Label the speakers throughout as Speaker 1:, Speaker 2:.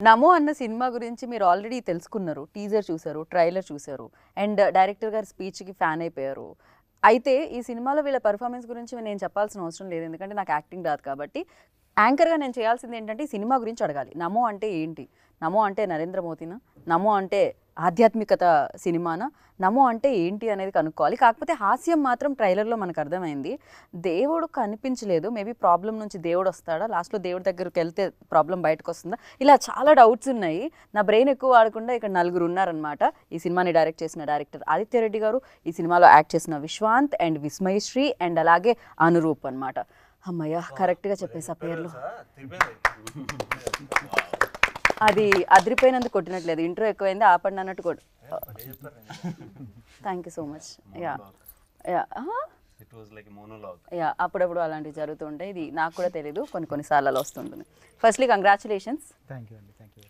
Speaker 1: నమో అన్న సినిమా గురించి మీరు ఆల్రెడీ తెలుసుకున్నారు, టీజర్ చూసారు, ట్రైలర్ చూసారు, అండ్ డైరెక్టర్ గారి స్పీచ్కి ఫ్యాన్ అయిపోయారు. అయితే ఈ సినిమాలో వీళ్ళ పర్ఫార్మెన్స్ గురించి నేను చెప్పాల్సిన అవసరం లేదు, ఎందుకంటే నాకు యాక్టింగ్ రాదు. కాబట్టి యాంకర్గా నేను చేయాల్సింది ఏంటంటే ఈ సినిమా గురించి అడగాలి. నమో అంటే ఏంటి, నమో అంటే నరేంద్ర మోదీనా, నమో అంటే ఆధ్యాత్మికత సినిమానా, నమో అంటే ఏంటి అనేది కనుక్కోవాలి. కాకపోతే హాస్యం మాత్రం ట్రైలర్లో మనకు అర్థమైంది. దేవుడు కనిపించలేదు, మేబీ ప్రాబ్లం నుంచి దేవుడు వస్తాడా, లాస్ట్లో దేవుడి దగ్గరికి వెళ్తే ప్రాబ్లం బయటకు వస్తుందా, ఇలా చాలా డౌట్స్ ఉన్నాయి. నా బ్రెయిన్ ఎక్కువ వాడకుండా ఇక్కడ నలుగురు ఉన్నారనమాట. ఈ సినిమాని డైరెక్ట్ చేసిన డైరెక్టర్ ఆదిత్య రెడ్డి గారు, ఈ సినిమాలో యాక్ట్ చేసిన విశ్వాంత్ అండ్ విస్మయశ్రీ అండ్ అలాగే అనురూప్ అనమాట. అమ్మయ్య కరెక్ట్గా చెప్పేసా పేర్లు. అది అదిరిపోయినందుకు కొట్టినట్లేదు, ఇంట్రో ఎక్కువైంది ఆపండి అన్నట్టు కొట్టు. Thank you so much. Yeah yeah yeah అప్పుడప్పుడు అలాంటివి జరుగుతూ ఉంటాయి. ఇది నాకు కూడా తెలియదు, కొన్నిసార్లు అలా వస్తుంటుంది. Firstly congratulations.
Speaker 2: థ్యాంక్ యూ అండి, థ్యాంక్ యూ.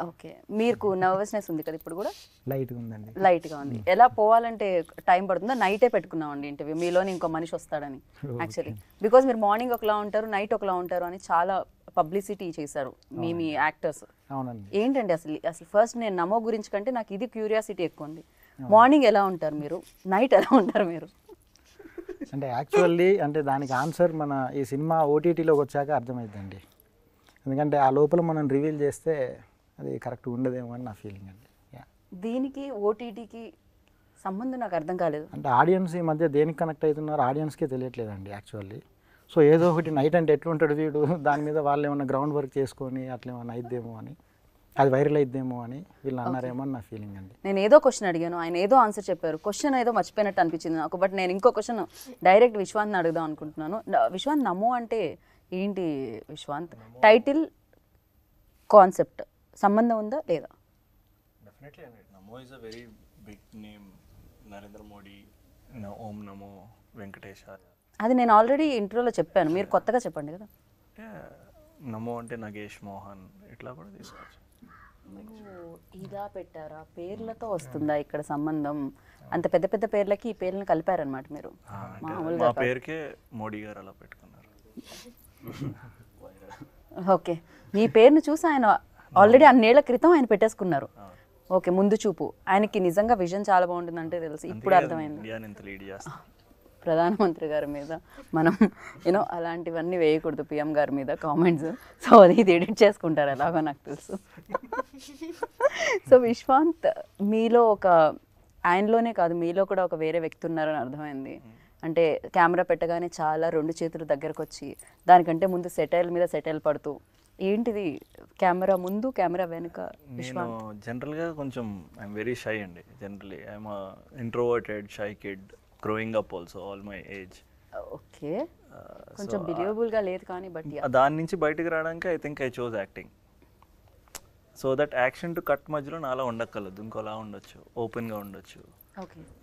Speaker 1: ఓకే, మీకు నర్వస్నెస్ ఉంది కదా ఇప్పుడు కూడా?
Speaker 2: లైట్గా ఉందండి.
Speaker 1: లైట్గా ఉంది. ఎలా పోవాలంటే టైం పడుతుందా? నైటే పెట్టుకున్నామండి ఇంటర్వ్యూ, మీలోని ఇంకో మనిషి వస్తాడని. యాక్చువల్లీ బికాజ్ మీరు మార్నింగ్ ఒకలా ఉంటారు, నైట్ ఒకలా ఉంటారు అని చాలా పబ్లిసిటీ చేశారు మీ యాక్టర్స్.
Speaker 2: అవునండి.
Speaker 1: ఏంటండి అసలు ఫస్ట్ నేను నమో గురించి కంటే నాకు ఇది క్యూరియాసిటీ ఎక్కువ ఉంది. మార్నింగ్ ఎలా ఉంటారు మీరు, నైట్ ఎలా ఉంటారు మీరు?
Speaker 2: అంటే యాక్చువల్లీ అంటే దానికి ఆన్సర్ మన ఈ సినిమా ఓటీటీలోకి వచ్చాక అర్థమైందండి. ఎందుకంటే ఆ లోపల మనం రివీల్ చేస్తే అది కరెక్ట్ ఉండదేమో అని నా ఫీలింగ్ అండి.
Speaker 1: దీనికి ఓటీటీకి సంబంధం నాకు అర్థం కాలేదు.
Speaker 2: అంటే ఆడియన్స్ ఈ మధ్య దేనికి కనెక్ట్ అవుతున్నారు ఆడియన్స్కే తెలియట్లేదండి యాక్చువల్లీ. సో ఏదో ఒకటి నైట్ అంటే ఎట్లుంటాడు వీడు, దాని మీద వాళ్ళు ఏమన్నా గ్రౌండ్ వర్క్ చేసుకొని అట్లా ఏమన్నా అయిద్దేమో అని, అది వైరల్ అయిద్దేమో అని వీళ్ళు అన్నారేమో అని నా ఫీలింగ్ అండి.
Speaker 1: నేను ఏదో క్వశ్చన్ అడిగాను, ఆయన ఏదో ఆన్సర్ చెప్పారు, క్వశ్చన్ ఏదో మర్చిపోయినట్టు అనిపించింది నాకు. బట్ నేను ఇంకో క్వశ్చన్ డైరెక్ట్ విశ్వాంత్ని అడుగుదాం అనుకుంటున్నాను. విశ్వాంత్, నమో అంటే ఏంటి విశ్వాంత్? టైటిల్ కాన్సెప్ట్ సంబంధం ఉందా లేదా?
Speaker 3: డెఫినెట్లీ అండి. Namo is a very big name. Narendra Modi, ఓం నమో వెంకటేశ.
Speaker 1: అది నేను ఆల్రెడీ ఇంట్రోలో చెప్పాను, మీరు కొత్తగా చెప్పండి కదా.
Speaker 3: నమో అంటే నగేష్ మోహన్, ఇట్లా కూడా తీసుకోవచ్చు.
Speaker 1: ఇలా పెట్టారా? పేర్లతో వస్తుందా ఇక్కడ సంబంధం? అంత పెద్ద పెద్ద పేర్లకి ఈ పేర్లను కలిపారనమాట మీరు.
Speaker 3: మా పేరుకే మోడీ గారు అలా పెట్టుకున్నారు.
Speaker 1: ఓకే, మీ పేరును చూసి ఆయన ఆల్రెడీ అన్నేళ్ల క్రితం ఆయన పెట్టేసుకున్నారు. ఓకే, ముందు చూపు. ఆయనకి నిజంగా విజన్ చాలా బాగుంటుందంటే తెలుసు, ఇప్పుడు అర్థమైంది. ప్రధానమంత్రి గారి మీద మనం అలాంటివన్నీ వేయకూడదు, పిఎం గారి మీద కామెంట్స్. సో అది ఇది ఎడిట్ చేసుకుంటారు ఎలాగో నాకు తెలుసు. సో విశ్వాంత్, మీలో ఆయనలోనే కాదు మీలో కూడా ఒక వేరే వ్యక్తి ఉన్నారని అర్థమైంది. అంటే కెమెరా పెట్టగానే చాలా రెండు చేతులు దగ్గరకు వచ్చి దానికంటే ముందు సెటైల్ మీద సెటైల్ పడుతూ, ఏంటిది కెమెరా ముందు కెమెరా వెనుక?
Speaker 3: నేను జనరల్గా కొంచెం ఐఎమ్ వెరీ షై అండి. Generally I'm introverted shy kid growing up also all my age.
Speaker 1: Okay, కొంచెం బిలీవబుల్గా లేదు కానీ బట్
Speaker 3: దాని నుంచి బయటకు రావడానికి I think I chose acting. So that action to cut మధ్యలో నాలా ఉండక్కర్లేదు, ఇంకోలా ఉండొచ్చు, ఓపెన్గా ఉండొచ్చు.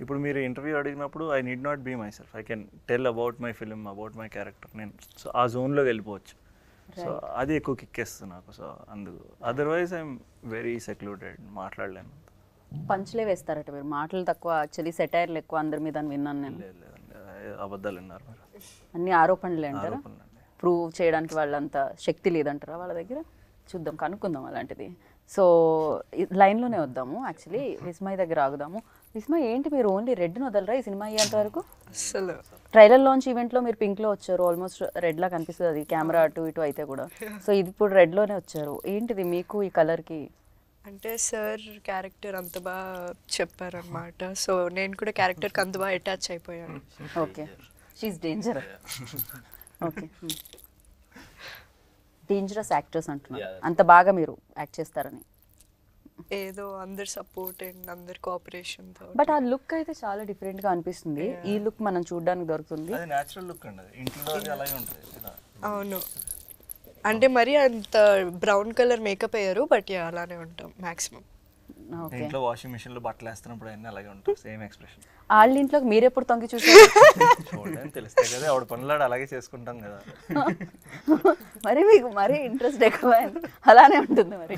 Speaker 3: ఇప్పుడు మీరు ఇంటర్వ్యూ అడిగినప్పుడు I need not be myself, I can tell about my film, about my character. నేను సో ఆ జోన్లోకి వెళ్ళిపోవచ్చు. సో అది ఎక్కువ కిక్కేస్తుంది నాకు. సో అందుకు అదర్వైజ్ ఐఎమ్ వెరీ సెక్లూడెడ్, మాట్లాడలేను.
Speaker 1: పంచులే వేస్తారట మీరు, మాటలు తక్కువ, యాక్చువల్లీ సెటైర్లు ఎక్కువ అందరి మీద అని విన్నాను నేను.
Speaker 3: లేదండి, అబద్ధాలు విన్నారు మీరు.
Speaker 1: అన్ని ఆరోపణలే అంటారా? ప్రూవ్ చేయడానికి వాళ్ళంత శక్తి లేదంటారా వాళ్ళ దగ్గర? చూద్దాం, కనుక్కుందాం అలాంటిది. సో లైన్లోనే వద్దాము, యాక్చువల్లీ విస్మయ్ దగ్గర ఆగుదాము. విస్మయ్, ఏంటి మీరు ఓన్లీ రెడ్ని వదలరా ఈ సినిమా అయ్యేంత వరకు?
Speaker 4: అసలు
Speaker 1: ట్రైలర్ లాంచ్ ఈవెంట్లో మీరు పింక్లో వచ్చారు, ఆల్మోస్ట్ రెడ్లా కనిపిస్తుంది అది కెమెరా అటు ఇటు అయితే కూడా. సో ఇది ఇప్పుడు రెడ్లోనే వచ్చారు, ఏంటిది మీకు ఈ కలర్కి?
Speaker 4: అంటే సార్ క్యారెక్టర్ అంత బాగా చెప్పారనమాట. సో నేను కూడా క్యారెక్టర్కి అంత బాగా అటాచ్ అయిపోయాను.
Speaker 1: Okay, she's danger. Okay, dangerous actors అంటున్నారు, అంత బాగా మీరు యాక్ట్ చేస్తారని.
Speaker 4: ఏదో అందరు సపోర్ట్ అండ్ అందరు కోఆపరేషన్.
Speaker 1: బట్ ఆ లుక్ అయితే చాలా డిఫరెంట్గా అనిపిస్తుంది. ఈ లుక్ మనం చూడడానికి దొరుకుతుంది.
Speaker 4: అవును, అంటే మరి అంత బ్రౌన్ కలర్ మేకప్ అయ్యారు, బట్ అలానే ఉంటాం మ్యాక్సిమం.
Speaker 3: ఇంట్లో వాషింగ్ మిషన్ లో బట్టలు వేస్తున్నప్పుడు అన్నీ అలాగే ఉంటాయి, సేమ్ ఎక్స్ప్రెషన్.
Speaker 1: వాళ్ళ ఇంట్లోకి మీరు ఎప్పుడు తొంగి చూసారు?
Speaker 3: చూడడానికి తెలుస్తాయి కదా, ఆవిడ పనులాడు అలాగే చేసుకుంటాం కదా.
Speaker 1: మరి మీకు మరీ ఇంట్రెస్ట్ ఎక్కువ, అలానే ఉంటుంది మరి.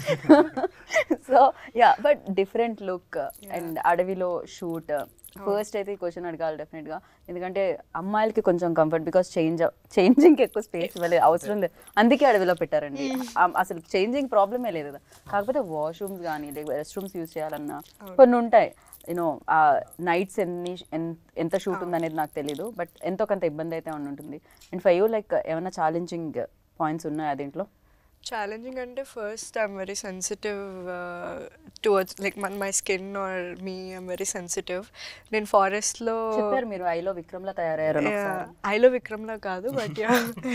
Speaker 1: So yeah, but different look and అడవిలో షూట్ ఫస్ట్ అయితే ఈ క్వశ్చన్ అడగాలి డెఫినెట్గా, ఎందుకంటే అమ్మాయిలకి కొంచెం కంఫర్ట్, బికాస్ చేంజింగ్కి ఎక్కువ స్పేస్ ఇవ్వలేదు, అవసరం లేదు, అందుకే అడవిలో పెట్టారండి. అసలు చేంజింగ్ ప్రాబ్లమే లేదు కదా. కాకపోతే వాష్రూమ్స్ కానీ రెస్ట్ రూమ్స్ యూజ్ చేయాలన్నా కొన్ని ఉంటాయి. యూనో ఆ నైట్స్ ఎంత షూట్ ఉందనేది నాకు తెలీదు, బట్ ఎంతో కొంత ఇబ్బంది అయితే ఉంటుంది. అండ్ ఫర్ యూ లైక్ ఏమైనా ఛాలెంజింగ్ పాయింట్స్ ఉన్నాయా దీంట్లో?
Speaker 4: ఛాలెంజింగ్ అంటే first I'm very sensitive towards like my skin or me I'm very sensitive. నేను ఫారెస్ట్లో
Speaker 1: చెప్పారు మీరు ఐలో విక్రమ్లా తయారయ్యారు.
Speaker 4: ఐలో విక్రమ్లా కాదు, బట్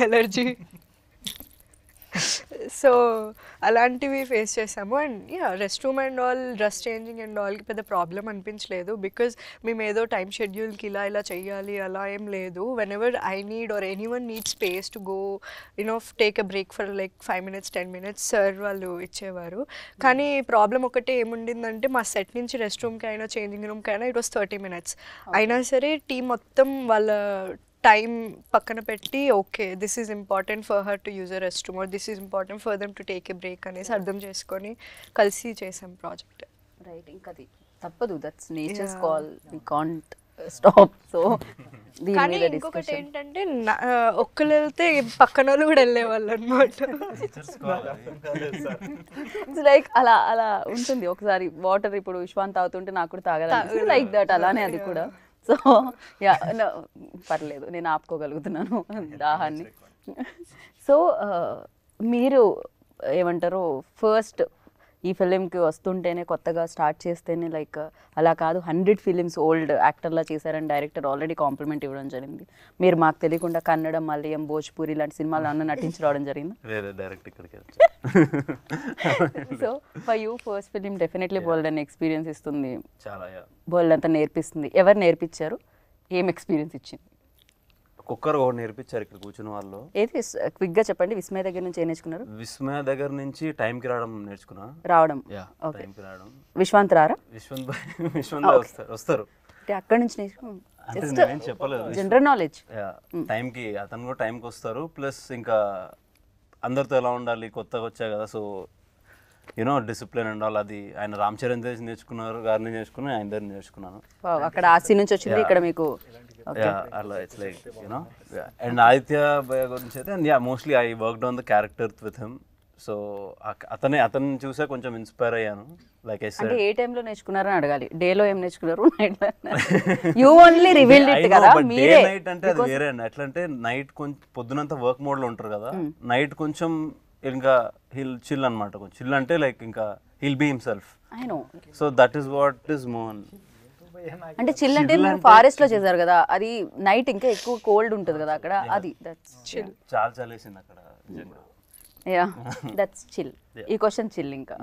Speaker 4: ఎలర్జీ. సో అలాంటివి ఫేస్ చేసాము. And rest room and all, dress changing and ఆల్కి పెద్ద ప్రాబ్లం అనిపించలేదు, బికాజ్ మేము ఏదో టైం షెడ్యూల్కి ఇలా చెయ్యాలి అలా ఏం లేదు. When ever I need or any one need space to go take a break for like 5 minutes 10 minutes sir వాళ్ళు ఇచ్చేవారు. కానీ ప్రాబ్లం ఒకటే ఏముండిందంటే మా సెట్ నుంచి రెస్ట్ రూమ్కి అయినా చేంజింగ్ రూమ్కి అయినా ఇట్ వాస్ 30 minutes. అయినా సరే టీం మొత్తం వాళ్ళ టైం పక్కన పెట్టి okay this is important for her to use a rest room or this is important for them to take a break అనేసి అర్థం చేసుకొని కలిసి చేసాం ప్రాజెక్ట్.
Speaker 1: రైట్, ఇంకా అది తప్పదు, that's nature's call, we can't stop. So
Speaker 4: కానీ ఇంకొకటి ఏంటంటే ఒక్కరు వెళ్తే పక్కన వాళ్ళు కూడా వెళ్ళేవాళ్ళు అనమాట.
Speaker 1: ఇట్స్ లైక్ అలా అలా ఉంటుంది. ఒకసారి వాటర్ ఇప్పుడు విశ్వాంత్ తాగుతుంటే నాకు కూడా తాగాలి, లైక్ దట్, అలానే అది కూడా. సో యా, పర్లేదు, నేను ఆపుకోగలుగుతున్నాను దాహాన్ని. సో మీరు ఏమంటారు, ఫస్ట్ ఈ ఫిలింకి వస్తుంటేనే కొత్తగా స్టార్ట్ చేస్తేనే లైక్ అలా కాదు 100 films ఓల్డ్ యాక్టర్లా చేశారని డైరెక్టర్ ఆల్రెడీ కాంప్లిమెంట్ ఇవ్వడం జరిగింది. మీరు మాకు తెలియకుండా కన్నడ, మలయాళం, భోజ్పూరి లాంటి సినిమాలు అన్న నటించి రావడం జరిగింది. So for you first film definitely bold అని ఎక్స్పీరియన్స్ ఇస్తుంది, బోల్డ్ అంతా నేర్పిస్తుంది. ఎవరు నేర్పించారు, ఏం ఎక్స్పీరియన్స్ ఇచ్చింది?
Speaker 5: ఒక్కొక్కరు ఒకటి నేర్పించారు ఇక్కడ కూర్చున్న వాళ్ళు.
Speaker 1: ఏది క్విక్గా చెప్పండి. విస్మయ దగ్గర నుంచి ఏం నేర్చుకున్నారు?
Speaker 5: విస్మయ దగ్గర నుంచి టైంకి రావడం నేర్చుకున్నా.
Speaker 1: రావడం,
Speaker 5: టైంకి రావడం.
Speaker 1: విశ్వాంత్ రారా?
Speaker 5: విశ్వంత్ వస్తారు.
Speaker 1: అక్కడి నుంచి నేర్చుకున్నాం,
Speaker 5: చెప్పలేదు,
Speaker 1: జనరల్ నాలెడ్జ్.
Speaker 5: టైంకి అతను కూడా టైంకి వస్తారు. ప్లస్ ఇంకా అందరితో ఎలా ఉండాలి, కొత్తగా వచ్చా కదా, సో డిసిప్లిన్ అండ్ ఆల్, అది ఆయన రామ్ చరణ్ తేజ్ నేర్చుకున్నారు, గారిని నేర్చుకుని ఆయన దగ్గర నేర్చుకున్నాను.
Speaker 1: అక్కడ ఆర్సీ నుంచి వచ్చింది, ఇక్కడ మీకు
Speaker 5: అలా ఇట్స్ లైక్ అండ్ ఆదిత్య భయ్య గురించి అయితే mostly I worked on the character with him. So అతన్ని చూసే కొంచెం ఇన్స్పైర్ అయ్యాను. లైక్
Speaker 1: అంటే ఏ టైంలో నేర్చుకున్నారని అడగాలి. డేలో ఏం నేర్చుకున్నారు, night you only revealed it కదా.
Speaker 5: మీరే నైట్ అంటే అది వేరే అండి. ఎట్లా అంటే నైట్ కొంచెం పొద్దునంతా వర్క్ మోడ్ లో ఉంటారు కదా, నైట్ కొంచెం ఇంకా హిల్ చిల్ అనమాట. కొంచెం చిల్ అంటే లైక్ ఇంకా he'll be himself.
Speaker 1: I know.
Speaker 5: So that is what is Mohan.
Speaker 1: అంటే చిల్ అంటే మీరు ఫారెస్ట్ లో చేశారు కదా, అది నైట్ ఇంకా ఎక్కువ కోల్డ్ ఉంటుంది కదా అక్కడ, అది దట్స్ చిల్.
Speaker 5: చాలా చలేసింది అక్కడ.
Speaker 1: Yeah, that's chill. ఈ క్వశ్చన్ చిల్ ఇంకా.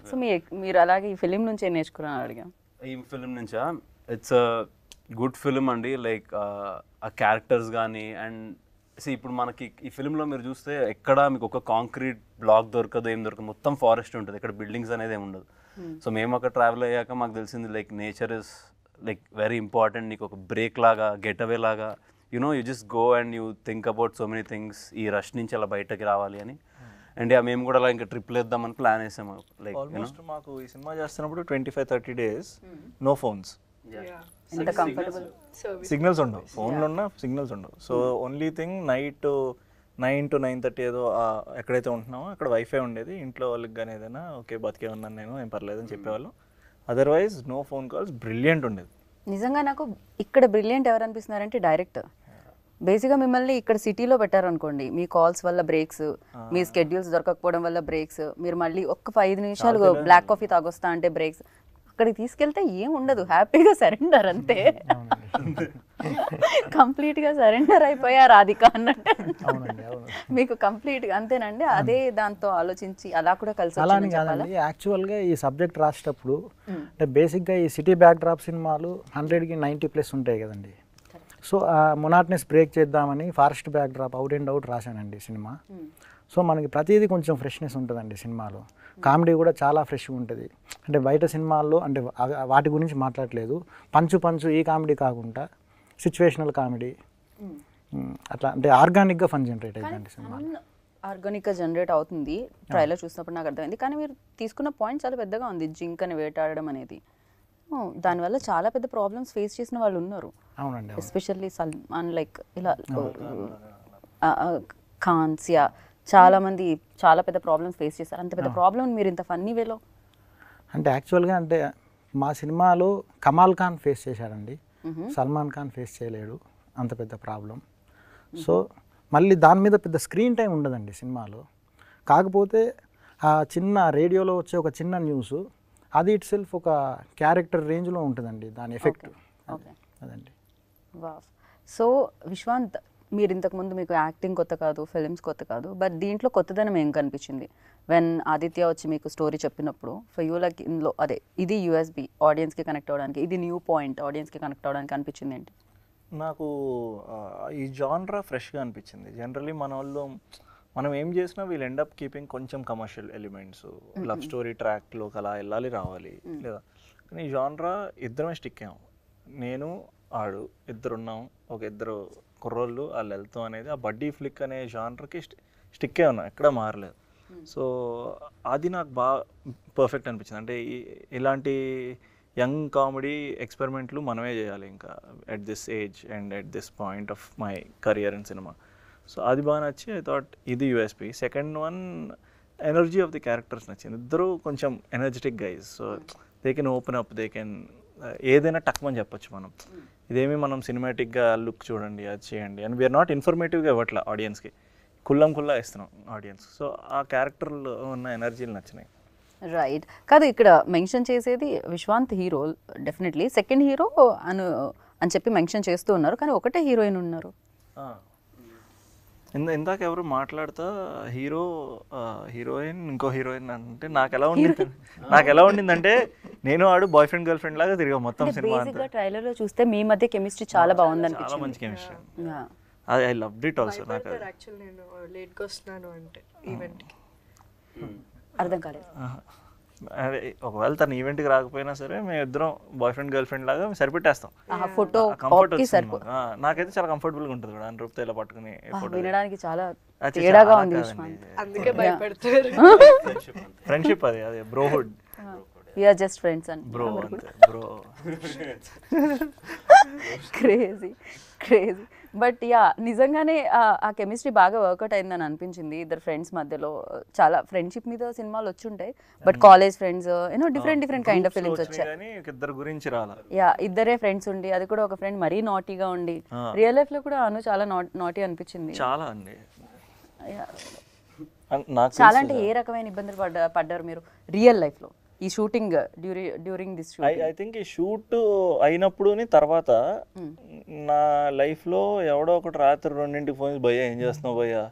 Speaker 1: సో మీరు అలాగే ఈ ఫిలిం నుంచి ఏం నేర్చుకున్నాను అడిగా.
Speaker 5: ఈ ఫిలిం నుంచా, ఇట్స్ అ గుడ్ ఫిలిం అండి. లైక్ ఆ క్యారెక్టర్స్ కానీ అండ్ ఇప్పుడు మనకి ఈ ఫిలింలో మీరు చూస్తే ఎక్కడ మీకు ఒక కాంక్రీట్ బ్లాక్ దొరకదు, ఏం దొరకదు, మొత్తం ఫారెస్ట్ ఉంటుంది, ఇక్కడ బిల్డింగ్స్ అనేది ఏమి ఉండదు. సో మేము అక్కడ ట్రావెల్ అయ్యాక మాకు తెలిసింది like nature is like very important. నీకు ఒక బ్రేక్ లాగా, గెట్ అవే లాగా, you just go and you think about so many things. ఈ రష్ నుంచి అలా బయటకి రావాలి అని. అండ్ మేము కూడా అలా ఇంకా ట్రిప్లు వేద్దామని ప్లాన్ వేసాము. లైక్
Speaker 3: ఆల్మోస్ట్ మాకు ఈ సినిమా చేస్తున్నప్పుడు 25-30 days నో ఫోన్స్,
Speaker 1: ఎంత కంఫర్టబుల్.
Speaker 3: సిగ్నల్స్ ఉండవు, ఫోన్లో ఉన్న సిగ్నల్స్ ఉండవు. So only thing night 9 to 9:30 ఏదో ఎక్కడైతే ఉంటున్నామో అక్కడ వైఫై ఉండేది. ఇంట్లో వాళ్ళకి కానీ ఏదైనా ఓకే బతికే ఉన్నాను నేను, ఏం పర్లేదు అని చెప్పేవాళ్ళు. Otherwise no phone calls. Brilliant ఉండేది
Speaker 1: నిజంగా. నాకు ఇక్కడ బ్రిలియంట్ ఎవరు అనిపిస్తున్నారంటే డైరెక్టర్. బేసిక్గా మిమ్మల్ని ఇక్కడ సిటీలో పెట్టారనుకోండి, మీ కాల్స్ వల్ల బ్రేక్స్, మీ స్కెడ్యూల్స్ దొరకకపోవడం వల్ల బ్రేక్స్, మీరు మళ్ళీ ఒక్క 5 నిమిషాలు బ్లాక్ కాఫీ తాగొస్తా అంటే బ్రేక్స్, అక్కడికి తీసుకెళ్తే ఏం ఉండదు, హ్యాపీగా సరెండర్ అంతే. కంప్లీట్గా సరెండర్ అయిపోయా రాధిక అన్నట్టు మీకు కంప్లీట్గా అంతేనండి. అదే దాంతో ఆలోచించి అలా కూడా కలిసి
Speaker 2: అలానే కాదండి. యాక్చువల్గా ఈ సబ్జెక్ట్ రాసేటప్పుడు అంటే బేసిక్గా ఈ సిటీ బ్యాక్ డ్రాప్ సినిమాలు 100కి 90+ ఉంటాయి కదండి. సో ఆ మొనాట్నెస్ బ్రేక్ చేద్దామని forest backdrop out and out రాశానండి సినిమా. సో మనకి ప్రతిదీ కొంచెం ఫ్రెష్నెస్ ఉంటుందండి సినిమాలో. కామెడీ కూడా చాలా ఫ్రెష్గా ఉంటుంది. అంటే బయట సినిమాల్లో అంటే వాటి గురించి మాట్లాడలేదు, పంచు ఈ కామెడీ కాకుండా సిచ్యువేషనల్ కామెడీ అట్లా, అంటే ఆర్గానిక్గా ఫన్ జనరేట్ అవుతుంది సినిమా.
Speaker 1: ఆర్గానిక్గా జనరేట్ అవుతుంది ట్రైలర్ చూసినప్పుడు నాకు అర్థమైంది. కానీ మీరు తీసుకున్న పాయింట్ చాలా పెద్దగా ఉంది, జింకని వేటాడడం అనేది. దానివల్ల చాలా పెద్ద ప్రాబ్లమ్స్ ఫేస్ చేసిన వాళ్ళు ఉన్నారు,
Speaker 2: అవునండి అవును.
Speaker 1: ఎస్పెషల్లీ సల్మాన్ లైక్ ఇలా ఖాన్స్ యా చాలా మంది చాలా పెద్ద ప్రాబ్లమ్స్ ఫేస్ చేశారు. అంత పెద్ద ప్రాబ్లమ్ మీరు ఇంత ఫన్నీ వేలో
Speaker 2: అంటే యాక్చువల్గా అంటే మా సినిమాలో కమాల్ ఖాన్ ఫేస్ చేశాడండి, సల్మాన్ ఖాన్ ఫేస్ చేయలేడు అంత పెద్ద ప్రాబ్లం. సో మళ్ళీ దాని మీద పెద్ద స్క్రీన్ టైం ఉండదండి సినిమాలో. కాకపోతే ఆ చిన్న రేడియోలో వచ్చే ఒక చిన్న న్యూస్ అది ఇట్ సెల్ఫ్ ఒక క్యారెక్టర్ రేంజ్లో ఉంటుందండి దాని ఎఫెక్ట్.
Speaker 1: ఓకే
Speaker 2: అదండి.
Speaker 1: వావ్. సో విశ్వాంత్, మీరు ఇంతకుముందు మీకు యాక్టింగ్ కొత్త కాదు, ఫిల్మ్స్ కొత్త కాదు, బట్ దీంట్లో కొత్తదనం ఏం కనిపించింది? వెన్ ఆదిత్య వచ్చి మీకు స్టోరీ చెప్పినప్పుడు ఫర్ యూ లైక్ ఇందులో అదే ఇది యూఎస్బి ఆడియన్స్కి కనెక్ట్ అవ్వడానికి, ఇది న్యూ పాయింట్ ఆడియన్స్కి కనెక్ట్ అవ్వడానికి అనిపించింది ఏంటి?
Speaker 3: నాకు ఈ జాన్రా ఫ్రెష్గా అనిపించింది. జనరలీ మన వాళ్ళు మనం ఏం చేసినా వీల్ ఎండ్ అప్ కీపింగ్ కొంచెం కమర్షియల్ ఎలిమెంట్స్, లవ్ స్టోరీ ట్రాక్లోకి అలా వెళ్ళాలి రావాలి లేదా. కానీ ఈ జాన్రా ఇద్దరమే స్టిక్ అయ్యాం, నేను ఆడు ఇద్దరున్నాం, ఒక ఇద్దరు కుర్రోళ్ళు వాళ్ళు వెళ్తాం అనేది ఆ బడ్డీ ఫ్లిక్ అనే జాన్రాకి స్టిక్ అయి ఉన్నాం, ఎక్కడా మారలేదు. సో అది నాకు బాగా పర్ఫెక్ట్ అనిపించింది. అంటే ఇలాంటి యంగ్ కామెడీ ఎక్స్పెరిమెంట్లు మనమే చేయాలి ఇంకా at this age and at this point of my career in cinema. So అది బాగా నచ్చి ఐ థాట్ ఇది USP. Second one energy of the characters నచ్చింది. ఇద్దరు కొంచెం energetic guys, so they can open up, they can ఏదైనా టక్మని చెప్పొచ్చు మనం. ఇదేమి మనం సినిమాటిక్గా లుక్ చూడండి అది చేయండి అని వీఆర్ నాట్ ఇన్ఫర్మేటివ్గా ఇవ్వట్లా ఆడియన్స్కి, కుల్లా ఇస్తున్నాం ఆడియన్స్. సో ఆ క్యారెక్టర్లో ఉన్న ఎనర్జీలు నచ్చినాయి.
Speaker 1: రైట్. కాదు, ఇక్కడ మెన్షన్ చేసేది Vishwanth hero definitely, second hero అని చెప్పి మెన్షన్ చేస్తూ ఉన్నారు, కానీ ఒకటే హీరోయిన్ ఉన్నారు.
Speaker 3: ఇందాక ఎవరు మాట్లాడుతా హీరో హీరోయిన్ ఇంకో హీరోయిన్ అంటే నాకు ఎలా ఉండిందంటే నేను ఆడు బాయ్ ఫ్రెండ్ గర్ల్ ఫ్రెండ్ లాగా తిరిగా మొత్తం సినిమా అంతా.
Speaker 1: ట్రైలర్ లో చూస్తే మీ మధ్య కెమిస్ట్రీ చాలా బాగుంది
Speaker 3: చాలా
Speaker 1: అనిపించింది.
Speaker 3: మంచి chemistry, I loved it also. నాకు
Speaker 4: యాక్చువల్ నేను లేట్గా వస్తున్నాను అంటే ఈవెంట్కి
Speaker 1: అర్థం కాలేదు.
Speaker 3: అదే ఒకవేళ తన ఈవెంట్కి రాకపోయినా సరే మేము ఇద్దరం బాయ్ ఫ్రెండ్ గర్ల్ ఫ్రెండ్ లాగా సరిపెట్టేస్తాం.
Speaker 1: ఫోటో
Speaker 3: కంఫర్ట్ నాకైతే చాలా కంఫర్టబుల్గా ఉంటుంది కూడా అని రూపుతో ఇలా పట్టుకుని ఫోటో.
Speaker 1: వినడానికి చాలా తేడాగా ఉంది విశ్వాంత్.
Speaker 4: అందుకే భయపడతారు.
Speaker 3: ఫ్రెండ్షిప్ అది అదే brohood.
Speaker 1: We are just friends and
Speaker 3: bro bro
Speaker 1: crazy crazy. But yeah నిజంగానే ఆ కెమిస్ట్రీ బాగా వర్కౌట్ అయిందని అనిపించింది ఇద్దరు ఫ్రెండ్స్ మధ్యలో. చాలా ఫ్రెండ్షిప్ మీద సినిమాలు వచ్చి ఉంటాయి, but college friends you know different kind of films వచ్చాయి.
Speaker 3: ఇద్దరు గురించి రాలా,
Speaker 1: యా ఇద్దరే ఫ్రెండ్స్ ఉండి, అది కూడా ఒక ఫ్రెండ్ మరీ నాటీగా ఉండి. రియల్ లైఫ్ లో కూడా అను చాలా నాటీ అనిపించింది.
Speaker 3: చాలా అండి.
Speaker 1: చాలా అంటే ఏ రకమైన ఇబ్బందులు పడ్డారు మీరు రియల్ లైఫ్ లో ఈ shooting during this shooting?
Speaker 3: I think ఈ షూట్ అయినప్పుడు తర్వాత నా లైఫ్లో ఎవడో ఒకటి రాత్రి 2ంటికి ఫోన్ చేసి భయ్యా ఏం చేస్తున్నావు భయ్యా,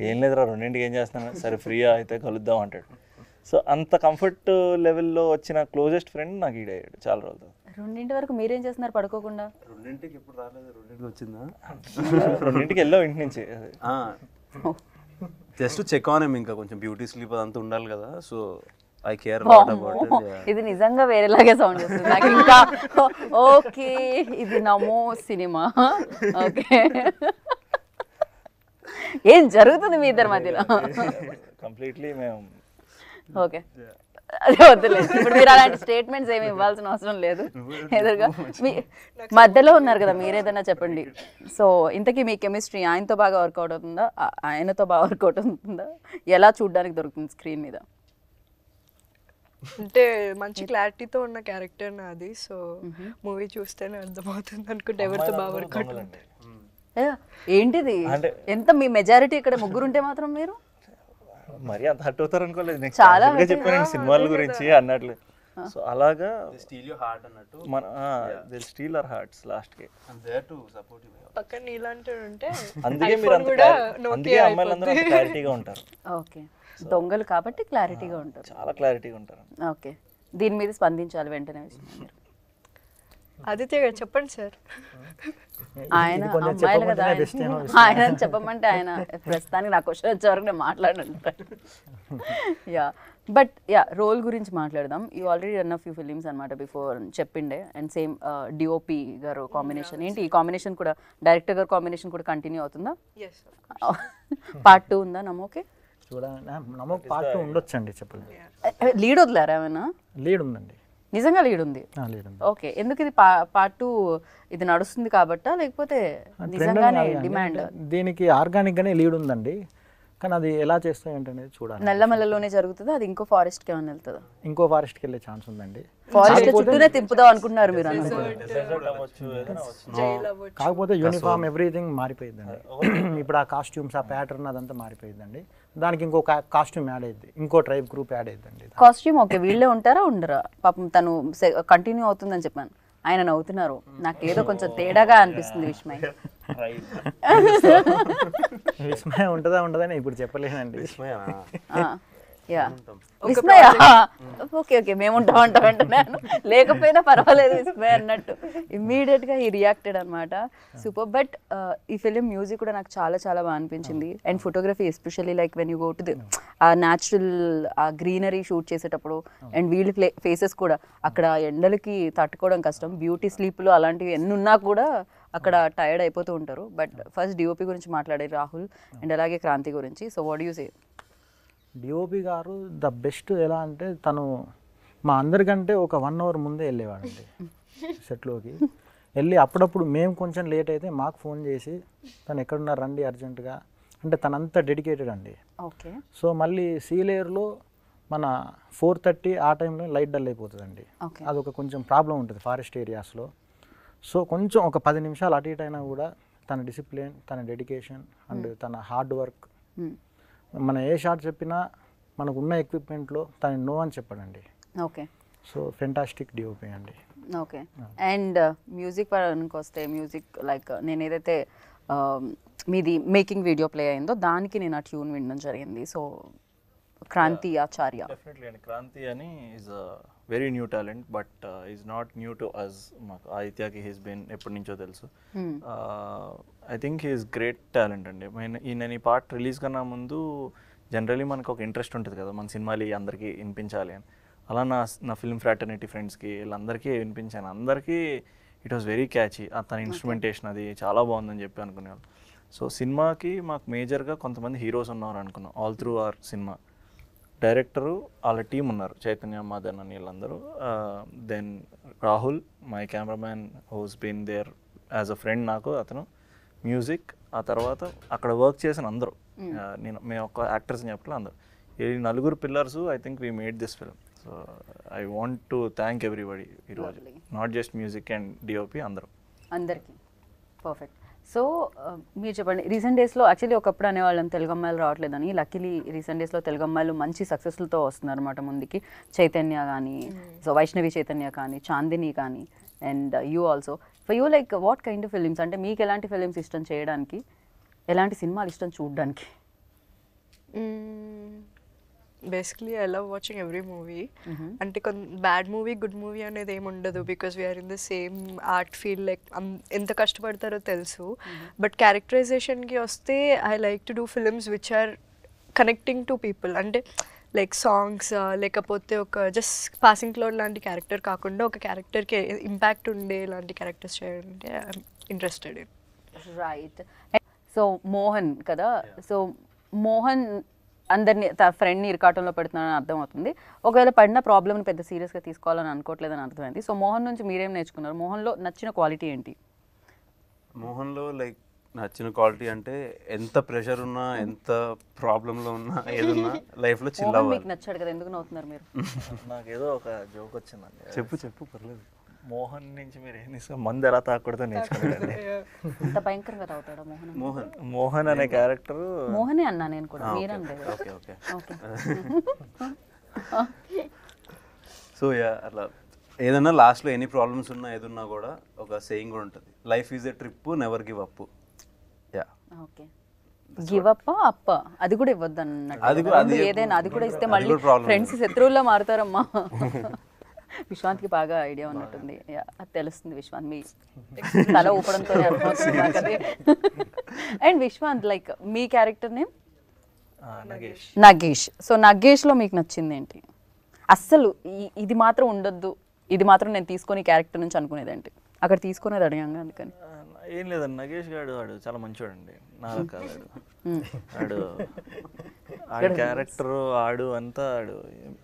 Speaker 3: ఏం లేదురా 2ంటికి ఏం చేస్తున్నాను, సరే ఫ్రీయా అయితే కలుద్దాం అంటాడు. సో అంత కంఫర్ట్ లెవెల్లో వచ్చిన క్లోజెస్ట్ ఫ్రెండ్ నాకు ఈడయ్యాడు చాలా రోజులు.
Speaker 1: 2 వరకు మీరేం చేస్తున్నారు పడుకోకుండా?
Speaker 5: 2ంటికి ఎప్పుడు రాలేదు, 2ంటికి వచ్చిందా?
Speaker 3: 2ంటికి వెళ్ళావు ఇంటి నుంచి.
Speaker 5: జస్ట్ చెక్ ఆన్ ఇంకా కొంచెం బ్యూటీ స్లీప్ అదంతా ఉండాలి కదా, సో ఐ కేర్.
Speaker 1: ఇది నిజంగా వేరేలాగే సౌండ్ చేస్తుంది నాకు ఇంకా. ఓకే, ఇది నమో సినిమా. ఓకే, ఏం జరుగుతుంది మీ ఇద్దరి మధ్యలో?
Speaker 3: కంప్లీట్లీ మేము
Speaker 1: ఓకే, అదే వద్దులేదు ఇప్పుడు. మీరు అలాంటి స్టేట్మెంట్స్ ఏమి ఇవ్వాల్సిన అవసరం లేదు. ఎదురుగా మీ మధ్యలో ఉన్నారు కదా, మీరేదన్నా చెప్పండి. సో ఇంతకీ మీ కెమిస్ట్రీ ఆయనతో బాగా వర్కౌట్ అవుతుందా, ఆయనతో బాగా వర్కౌట్ అవుతుందా? ఎలా చూడడానికి దొరుకుతుంది స్క్రీన్ మీద?
Speaker 4: అంటే మంచి క్లారిటీతో ఉన్న క్యారెక్టర్ నాది, సో మూవీ చూస్తేనే అర్థమవుతుంది అనుకుంటే ఎవరితో బాగా వర్కౌట్ ఉంటుంది.
Speaker 1: ఏంటిది ఎంత మీ మెజారిటీ ఇక్కడ ముగ్గురుంటే మాత్రం మీరు
Speaker 3: మరి అంత హర్ట్ అవుతారు అనుకోలేదు. నెక్స్ట్
Speaker 1: చాలా
Speaker 3: చెప్పాను సినిమాల గురించి అన్నట్లు. సో అలాగా
Speaker 5: స్టీల్ యువర్ హార్ట్ అన్నట్టు
Speaker 3: మన they steel our hearts last కి.
Speaker 4: పక్కన నీలాంటి ఉంటే
Speaker 3: అందుకే మీరు అందుకే అమ్మాయిలందరూ అంత క్లారిటీగా ఉంటారు.
Speaker 1: ఓకే, దొంగలు కాబట్టి క్లారిటీగా ఉంటారు,
Speaker 3: చాలా క్లారిటీగా ఉంటారు.
Speaker 1: ఓకే, దీని మీద స్పందించాలి వెంటనే మీరు.
Speaker 4: ఆదిత్య గారు చెప్పండి సార్.
Speaker 1: ఆయన అమ్మాయిలు కదా, ఆయన చెప్పమంటే ఆయన ప్రస్తుతానికి నా క్వశ్చన్ వచ్చే వరకు నేను మాట్లాడంటారు. యా, బట్ యా రోల్ గురించి మాట్లాడదాం. You already run of few films అనమాట బిఫోర్ చెప్పిండే, అండ్ సేమ్ డిఓపి గారు కాంబినేషన్ ఏంటి, ఈ కాంబినేషన్ కూడా డైరెక్టర్ గారు కాంబినేషన్ కూడా కంటిన్యూ అవుతుందా? పార్ట్ 2 ఉందా నమ్మోకే?
Speaker 2: చూడండి నమ్మకం పార్ట్ 2 ఉండొచ్చండి, చెప్పలేదు.
Speaker 1: లీడ్ వదిలేరా ఏమైనా?
Speaker 2: లీడ్ ఉందండి.
Speaker 1: నిజంగా లీడ్ ఉంది.
Speaker 2: లేదండి.
Speaker 1: ఓకే, ఎందుకు ఇది పార్ట్ 2 ఇది నడుస్తుంది కాబట్టా లేకపోతే నిజంగానే డిమాండ్?
Speaker 2: దీనికి ఆర్గానిక్గానే లీడ్ ఉందండి, కానీ అది ఎలా చేస్తాయి ఏంటనేది చూడాలి.
Speaker 1: నల్లమల్లలోనే జరుగుతుందా, అది ఇంకో ఫారెస్ట్కి ఏమైనా వెళ్తుందా?
Speaker 2: ఇంకో ఫారెస్ట్కి వెళ్ళే ఛాన్స్ ఉందండి.
Speaker 1: ఫారెస్ట్ చుట్టూనే తిప్పుదాం అనుకుంటున్నారు మీరు
Speaker 2: కాకపోతే యూనిఫామ్ ఎవ్రీథింగ్ మారిపోయిందండి. ఇప్పుడు ఆ కాస్ట్యూమ్స్, ఆ ప్యాటర్న్ అదంతా మారిపోయిందండి. దానికి ఇంకో కాస్ట్యూమ్ యాడ్ అయ్యింది, ఇంకో ట్రైబ్ గ్రూప్ యాడ్ అయ్యిందండి.
Speaker 1: కాస్ట్యూమ్ ఓకే, వీళ్ళే ఉంటారా ఉండరా? పాపం తను కంటిన్యూ అవుతుందని చెప్పాను, ఆయన నవ్వుతున్నారు. నాకు ఏదో కొంచెం తేడాగా అనిపిస్తుంది విస్మయ్.
Speaker 2: విస్మయ ఉంటుందా ఉండదని ఇప్పుడు చెప్పలేనండి.
Speaker 1: యా విస్మయ, ఓకే ఓకే మేము ఉంటాం అంటున్నాను, లేకపోయినా పర్వాలేదు విస్మయ అన్నట్టు ఇమ్మీడియట్ గా ఈ రియాక్టెడ్ అనమాట. సూపర్. బట్ ఈ ఫిలిం మ్యూజిక్ కూడా నాకు చాలా చాలా బాగా అనిపించింది. And photography especially like when you go to the ఆ న్యాచురల్ ఆ గ్రీనరీ షూట్ చేసేటప్పుడు, అండ్ వీళ్ళ ఫేసెస్ కూడా అక్కడ ఎండలకి తట్టుకోవడం కష్టం, బ్యూటీ స్లీప్లు అలాంటివి ఎన్ని ఉన్నా కూడా అక్కడ టైర్డ్ అయిపోతూ ఉంటారు. బట్ ఫస్ట్ డిఓపి గురించి మాట్లాడే రాహుల్ అండ్ అలాగే క్రాంతి గురించి. So what you say?
Speaker 2: DOP గారు ద బెస్ట్. ఎలా అంటే తను మా అందరికంటే ఒక 1 hour ముందే వెళ్ళేవాడండి సెట్లోకి. వెళ్ళి అప్పుడప్పుడు మేము కొంచెం లేట్ అయితే మాకు ఫోన్ చేసి తను ఎక్కడున్నారు రండి అర్జెంటుగా అంటే, తనంతా డెడికేటెడ్ అండి.
Speaker 1: ఓకే.
Speaker 2: సో మళ్ళీ సీలేయర్లో మన 4:30 ఆ టైంలో లైట్ డల్ అయిపోతుందండి. అదొక కొంచెం ప్రాబ్లం ఉంటుంది ఫారెస్ట్ ఏరియాస్లో. సో కొంచెం ఒక 10 నిమిషాలు అటు ఇటు అయినా కూడా తన డిసిప్లిన్, తన డెడికేషన్ అండ్ తన హార్డ్ వర్క్, మన ఏ షాట్ చెప్పినా మనకు ఉన్న ఎక్విప్మెంట్లో తను నో అని చెప్పాడండి.
Speaker 1: ఓకే.
Speaker 2: సో ఫెంటాస్టిక్ డిఓపి అండి.
Speaker 1: ఓకే. అండ్ మ్యూజిక్ పరానికి వస్తే, మ్యూజిక్ లైక్ నేను ఏదైతే మీది మేకింగ్ వీడియో ప్లే అయిందో దానికి నేను ఆ ట్యూన్ వినడం జరిగింది. సో క్రాంతి ఆచార్య.
Speaker 3: డెఫినెట్లీ అండి. క్రాంతి అని is a very new talent, but is not new to us. మాకు ఆదిత్యకి హీస్ బీన్ ఎప్పటి నుంచో తెలుసు. I think he's great talent అండి. నేను ఈ పార్ట్ రిలీజ్ కన్నా ముందు జనరలీ మనకు ఒక ఇంట్రెస్ట్ ఉంటుంది కదా, మన సినిమాలు అందరికీ వినిపించాలి అని. అలా నా ఫిల్మ్ ఫ్రాటర్నిటీ ఫ్రెండ్స్కి వీళ్ళందరికీ వినిపించాను. అందరికీ ఇట్ వాస్ వెరీ క్యాచీ. తన ఇన్స్ట్రుమెంటేషన్ అది చాలా బాగుందని చెప్పి అనుకునేవాళ్ళు. సో సినిమాకి మాకు మేజర్గా కొంతమంది హీరోస్ ఉన్నారు అనుకున్నాం all through our cinema. Director వాళ్ళ టీం ఉన్నారు, చైతన్య, మదన్ అని వీళ్ళందరూ. Then Rahul my cameraman who's been there as a friend నాకు, అతను మ్యూజిక్. ఆ తర్వాత అక్కడ వర్క్ చేసిన అందరూ, మేము ఒక యాక్టర్స్ని చెప్పలే, అందరూ ఈ 4 pillars I think we made this film. So I want to thank everybody ఈరోజు, not just music and DOP, అందరికీ.
Speaker 1: పర్ఫెక్ట్. సో మీరు చెప్పండి, రీసెంట్ డేస్లో యాక్చువల్లీ ఒకప్పుడు అనేవాళ్ళం తెలుగు అమ్మాయిలు రావట్లేదని, లక్కీలీ రీసెంట్ డేస్లో తెలుగు అమ్మాయిలు మంచి సక్సెస్లతో వస్తున్నారు అనమాట ముందుకి. చైతన్య కానీ, సో వైష్ణవి చైతన్య కానీ, చాందిని కానీ, and you also. For you like what kind of films, అంటే మీకు ఎలాంటి ఫిలిమ్స్ ఇష్టం చేయడానికి, ఎలాంటి సినిమాలు ఇష్టం చూడడానికి?
Speaker 4: Basically I love watching every movie. అంటే బ్యాడ్ మూవీ, గుడ్ మూవీ అనేది ఏమి ఉండదు, because we're in the same art field. Like ఎంత కష్టపడతారో తెలుసు. బట్ క్యారెక్టరైజేషన్కి వస్తే I like to do films which are connecting to people. అంటే లైక్ సాంగ్స్, లేకపోతే ఒక జస్ట్ పాసింగ్ క్లౌడ్ లాంటి క్యారెక్టర్ కాకుండా ఒక క్యారెక్టర్కి ఇంపాక్ట్ ఉండే లాంటి క్యారెక్టర్స్ చేయాలంటే I'm interested in.
Speaker 1: Right. So Mohan కదా, సో మోహన్ అందరినీ తన ఫ్రెండ్ని ఇరకాటంలో పెడుతున్నానని అర్థమవుతుంది. ఒకవేళ పడిన ప్రాబ్లమ్ని పెద్ద సీరియస్గా తీసుకోవాలని అనుకోవట్లేదని అర్థమైంది. సో మోహన్ నుంచి మీరేం నేర్చుకున్నారు? మోహన్లో నచ్చిన క్వాలిటీ ఏంటి?
Speaker 5: మోహన్లో లైక్ నచ్చిన క్వాలిటీ అంటే ఎంత ప్రెషర్ ఉన్నా, ఎంత ప్రాబ్లంలో ఉన్నా, ఏదన్నా లైఫ్లో చిల్ అవ్వాలి.
Speaker 1: మీకు నచ్చాడు కదా, ఎందుకు నవ్వుతున్నారు మీరు?
Speaker 3: నాకేదో ఒక జోక్ వచ్చిందండి.
Speaker 5: చెప్పు పర్లేదు.
Speaker 3: మోహన్ నుంచి మీరు ఏం తీసుకుని మందు ఎలా తాకూడదో నేర్చుకున్నారండి.
Speaker 1: అంత భయంకరంగా తాగుతాడా మోహన్?
Speaker 3: మోహన్ అనే క్యారెక్టర్
Speaker 1: మోహనే అన్నా నేను కూడా, మీరనలేదు.
Speaker 5: సో యా, అట్లా ఏదన్నా లాస్ట్లో ఎనీ ప్రాబ్లమ్స్ ఉన్నా ఏదున్నా కూడా ఒక సేయింగ్ కూడా ఉంటుంది, life is a trip, never give up. Yeah,
Speaker 1: okay. Give up అప్ప అది కూడా ఇవ్వద్దు అన్నట్టు, ఏదైనా అది కూడా ఇస్తే మళ్ళీ ఫ్రెండ్స్ శత్రువుల్లో మారుతారమ్మా. విశ్వాంత్కి బాగా ఐడియా ఉన్నట్టుంది, అది తెలుస్తుంది. విశ్వాంత్ మీ తల ఊపడంతో అర్థమవుతుంది. అండ్ విశ్వాంత్ లైక్ మీ క్యారెక్టర్ నేమ్ నగేష్. సో నగేష్లో మీకు నచ్చింది ఏంటి? అస్సలు ఇది మాత్రం ఉండొద్దు, ఇది మాత్రం నేను తీసుకొని క్యారెక్టర్ నుంచి అనుకునేది ఏంటి? అక్కడ తీసుకునేది అడిగాను అందుకని.
Speaker 3: ఏం లేదండి, నగేష్ గారు ఆడు చాలా మంచివాడండి. నాకు కాదు, ఆడు ఆడు క్యారెక్టర్ ఆడు అంతా